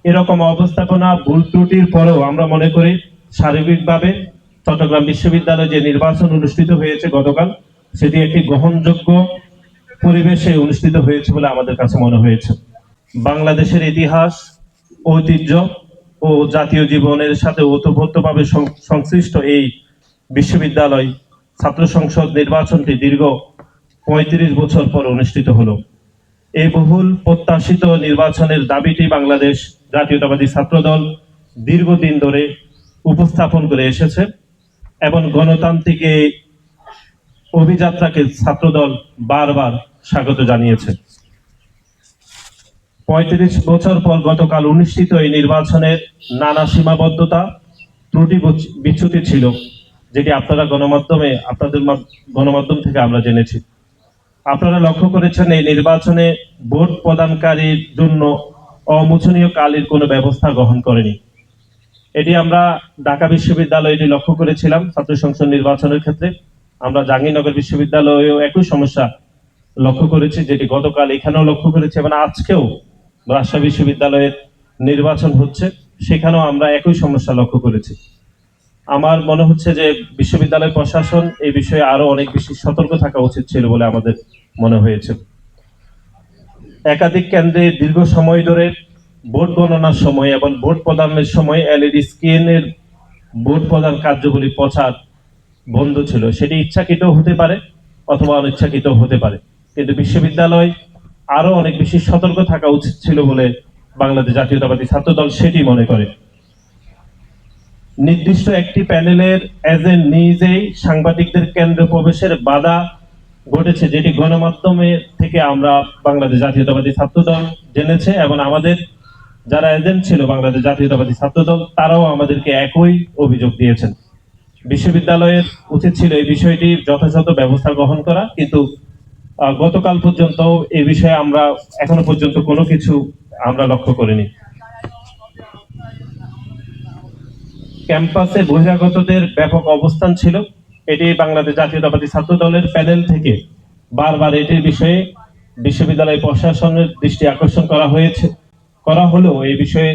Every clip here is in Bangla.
এরকম অবস্থাপনা ভুল ত্রুটির পরেও আমরা মনে করি সার্বিকভাবে চট্টগ্রাম বিশ্ববিদ্যালয়ে যে নির্বাচন অনুষ্ঠিত হয়েছে গতকাল, সেটি একটি গ্রহণযোগ্য পরিবেশে অনুষ্ঠিত হয়েছে বলে আমাদের কাছে মনে হয়েছে। বাংলাদেশের ইতিহাস, ঐতিহ্য ও জাতীয় জীবনের সাথে ওতপ্রোতভাবে সংশ্লিষ্ট এই বিশ্ববিদ্যালয় ছাত্র সংসদ নির্বাচনটি দীর্ঘ ৩৫ বছর পর অনুষ্ঠিত হলো। এই বহুল প্রত্যাশিত নির্বাচনের দাবিটি বাংলাদেশ জাতীয়তাবাদী ছাত্রদল দীর্ঘদিন ধরে উপস্থাপন করে এসেছে এবং গণতান্ত্রিক এই অভিযাত্রাকে ছাত্রদল বারবার স্বাগত জানিয়েছে। ৩৫ বছর পর গতকাল অনুষ্ঠিত এই নির্বাচনের নানা সীমাবদ্ধতা, ত্রুটি বিচ্যুতি ছিল, যেটি আপনাদের গণমাধ্যম থেকে আমরা জেনেছি। আপনারা লক্ষ্য করেছেন এই নির্বাচনে ভোট প্রদানকারীর জন্য অমোচনীয় কালির কোনো ব্যবস্থা গ্রহণ করেনি। এটি আমরা ঢাকা বিশ্ববিদ্যালয়ে এটি লক্ষ্য করেছিলাম ছাত্র সংসদ নির্বাচনের ক্ষেত্রে। আমরা জাহাঙ্গীরনগর বিশ্ববিদ্যালয়েও একই সমস্যা লক্ষ্য করেছি, যেটি গতকাল এখানেও লক্ষ্য করেছি এবং আজকেও রাজশাহী বিশ্ববিদ্যালয়ের নির্বাচন হচ্ছে, সেখানেও আমরা একই সমস্যা লক্ষ্য করেছি। আমার মনে হচ্ছে যে বিশ্ববিদ্যালয় প্রশাসন এই বিষয়ে আরো অনেক বেশি সতর্ক থাকা উচিত ছিল বলে আমাদের মনে হয়েছে। একাধিক কেন্দ্রে দীর্ঘ সময় ধরে ভোট গণনার সময় এবং ভোট প্রদানের সময় এলইডি স্ক্রিনের ভোট প্রদান কার্যকরী প্রচার বন্ধ ছিল। সেটি ইচ্ছাকৃত হতে পারে অথবা অনিচ্ছাকৃত হতে পারে, কিন্তু বিশ্ববিদ্যালয় আরো অনেক বেশি সতর্ক থাকা উচিত ছিল বলে বাংলাদেশ জাতীয়তাবাদী ছাত্রদল সেটি মনে করে। নির্দিষ্ট একটি প্যানেলের এজেন্ট নিজেই সাংবাদিকদের কেন্দ্রে প্রবেশের বাধা ঘটেছে, যেটি গণমাধ্যমে থেকে আমরা বাংলাদেশ জাতীয়তাবাদী ছাত্রদল জেনেছে এবং আমাদের যারা এজেন্ট ছিল বাংলাদেশ জাতীয়তাবাদী ছাত্রদল তারাও আমাদেরকে একই অভিযোগ দিয়েছেন। বিশ্ববিদ্যালয়ের উচিত ছিল এই বিষয়টির যথাযথ ব্যবস্থা গ্রহণ করা, কিন্তু গতকাল পর্যন্ত এই বিষয়ে আমরা এখনো পর্যন্ত কোনো কিছু আমরা লক্ষ্য করিনি। ক্যাম্পাসে বহিরাগতদের ব্যাপক অবস্থান ছিল, এটি বাংলাদেশ জাতীয়তাবাদী ছাত্র দলের প্যানেল থেকে বারবার এটির বিষয়ে বিশ্ববিদ্যালয় প্রশাসনের দৃষ্টি আকর্ষণ করা হলেও এই বিষয়ে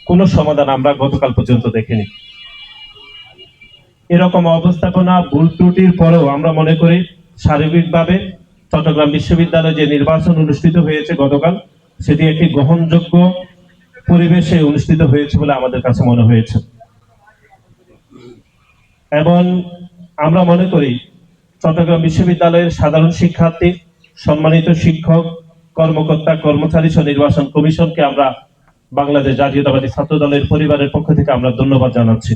কোনো সমাধান আমরা গতকাল পর্যন্ত দেখিনি। এরকম অবস্থাপনা ভুল ত্রুটির পরেও আমরা মনে করি সার্বিকভাবে চট্টগ্রাম বিশ্ববিদ্যালয়ে যে নির্বাচন অনুষ্ঠিত হয়েছে গতকাল, সেটি একটি গ্রহণযোগ্য পরিবেশে অনুষ্ঠিত হয়েছে বলে আমাদের কাছে মনে হয়েছে এবং আমরা মনে করি চট্টগ্রাম বিশ্ববিদ্যালয়ের সাধারণ শিক্ষার্থী, সম্মানিত শিক্ষক, কর্মকর্তা, কর্মচারী সহ নির্বাচন কমিশনকে আমরা বাংলাদেশ জাতীয়তাবাদী ছাত্র দলের পরিবারের পক্ষ থেকে আমরা ধন্যবাদ জানাচ্ছি।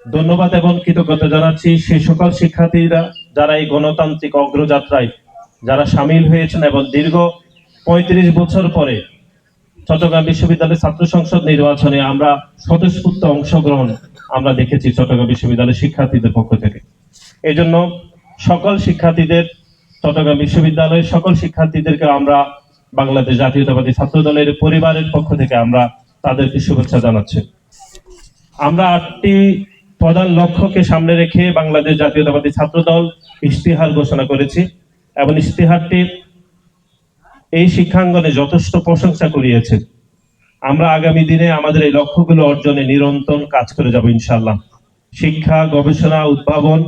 ধন্যবাদ এবং কৃতজ্ঞতা জানাচ্ছি সেই সকল শিক্ষার্থীরা যারা এই গণতান্ত্রিক অগ্রযাত্রায় যারা সামিল হয়েছেন এবং দীর্ঘ ৩৫ বছর পরে চট্টগ্রাম বিশ্ববিদ্যালয়ের ছাত্র সংসদ নির্বাচনে আমরা স্বতঃস্ফূর্ত অংশগ্রহণ আমরা দেখেছি চট্টগ্রাম বিশ্ববিদ্যালয়ের শিক্ষার্থীদের পক্ষ থেকে। এই জন্য সকল শিক্ষার্থীদের, চট্টগ্রাম বিশ্ববিদ্যালয়ের সকল শিক্ষার্থীদেরকে আমরা বাংলাদেশ জাতীয়তাবাদী ছাত্র দলের পরিবারের পক্ষ থেকে আমরা তাদেরকে শুভেচ্ছা জানাচ্ছি। আমরা 8টি প্রধান লক্ষ্যকে সামনে রেখে বাংলাদেশ জাতীয়তাবাদী ছাত্র দল ইশতেহার ঘোষণা করেছি এবং ইশতেহারটি এই শিক্ষাঙ্গনে যথেষ্ট প্রশংসা কুড়িয়েছে। আমরা আগামী দিনে আমাদের এই লক্ষ্যগুলো অর্জনে নিরন্তর কাজ করে যাব ইনশাআল্লাহ। শিক্ষা, গবেষণা, উদ্ভাবন,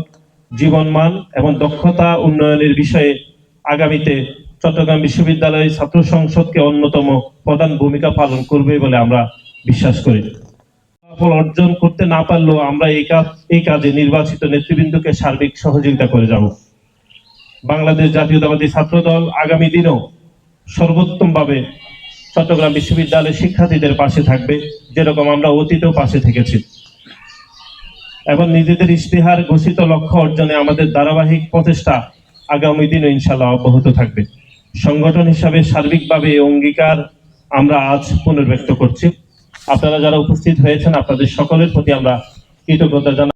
জীবনমান এবং দক্ষতা উন্নয়নের বিষয়ে আগামীতে চট্টগ্রাম বিশ্ববিদ্যালয় ছাত্র সংসদকে অন্যতম প্রধান ভূমিকা পালন করবে বলে আমরা বিশ্বাস করি। ফল অর্জন করতে না পারলেও আমরা এই কাজে নির্বাচিত নেতৃবৃন্দকে সার্বিক সহযোগিতা করে যাব। বাংলাদেশ জাতীয়তাবাদী ছাত্র দল আগামী দিনেও সর্বোত্তমভাবে চট্টগ্রাম বিশ্ববিদ্যালয়ের শিক্ষার্থীদের পাশে থাকবে, যেরকম আমরা অতীতেও পাশে থেকেছি এবং নিজেদের ইশতেহার ঘোষিত লক্ষ্য অর্জনে আমাদের ধারাবাহিক প্রচেষ্টা আগামী দিনে ইনশাআল্লাহ অব্যাহত থাকবে। সংগঠন হিসাবে সার্বিকভাবে এই অঙ্গীকার আমরা আজ পুনর্ব্যক্ত করছি। আপনারা যারা উপস্থিত হয়েছেন আপনাদের সকলের প্রতি আমরা কৃতজ্ঞতা জানাই।